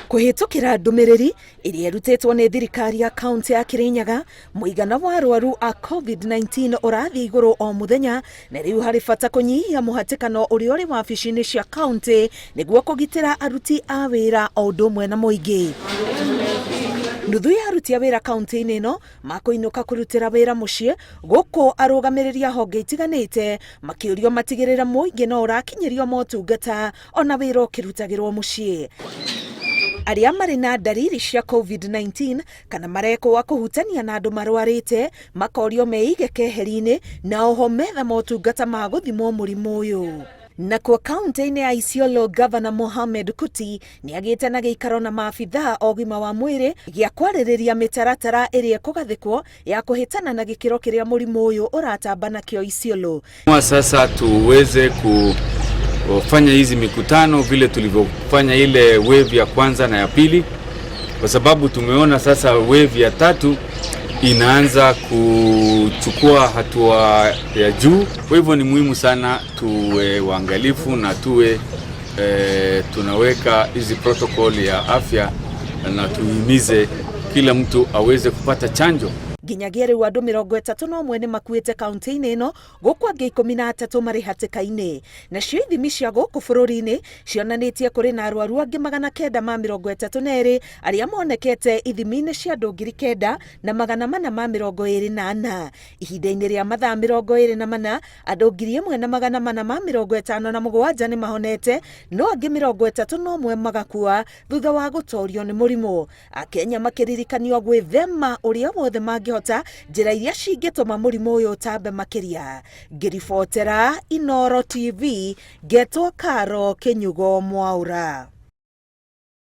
Kũhĩtũkĩra ndũmĩrĩri ĩrĩa ĩrutĩtwo nĩ thirikari ya kaunti ya Kirinyaga, mũigana wa arwaru a COVID-19 ũrathiĩ igũrũ o mũthenya, na rĩu harĩ bata kũnyihia mũhatĩkano ũrĩa ũrĩ wabici-inĩ cia kaunti nĩguo kũgitĩra aruti a wĩra o ũndũ ũmwe na mũingĩ. Nuthu ya aruti a wĩra kaunti-inĩ ĩno makũinũka kũrutĩra wĩra mũciĩ, gũkũ arũgamĩrĩri a honge itiganĩte makĩũrio matigĩrĩre mũingĩ no ũrakinyĩrio motungata ona wĩra ũkĩrutagĩrwo mũciĩ. Arĩa marĩ na ndariri cia COVID-19 kana marekwo kũhutania na andũ marwarĩte makorio meige keheri-inĩ na oho metha motungata ma gũthimwo mũrimũ ũyũ. Nakuo kaunti-inĩ ya Isiolo, Gavana Mohamed Kuti nĩ agĩte na gĩikaro na maabithaa ogima wa mwĩrĩ gĩa kwarĩrĩria mĩtaratara ĩrĩa kũgathĩkwo ya kũhĩtana na gĩkĩro kĩrĩa mũrimũ ũyũ ũratamba nakĩo Isiolo. Sasa tuweze kufanya hizi mikutano vile tulivyofanya ile wave ya kwanza na ya pili, kwa sababu tumeona sasa wave ya tatu inaanza kuchukua hatua ya juu. Kwa hivyo ni muhimu sana tuwe waangalifu na tuwe tunaweka hizi protocol ya afya na tuhimize kila mtu aweze kupata chanjo. Nginyagia rĩu andũ 31 nĩ makuĩte kaunti-inĩ ĩno, gũkũ angĩ 13 marĩ hatĩka-inĩ. Nacio ithimi cia gũkũ bũrũri-inĩ cionanĩtie kũrĩ na arwaru angĩ 932 arĩa monekete ithimi-inĩ cia andũ 9,424. Ihinda-inĩ rĩa mathaa 24 andũ 1,457 nĩ mahonete, no angĩ 31 magakua thutha wa gũtorio nĩ mũrimũ. Akenya makĩririkanio gwĩthema ũrĩa wothe mangĩhota njĩra iria cingĩtũma mũrimũ ũyũ ũtambe makĩria. Ngĩribotera Inooro TV, Getwo Karo Kĩnyugo Mwaũra.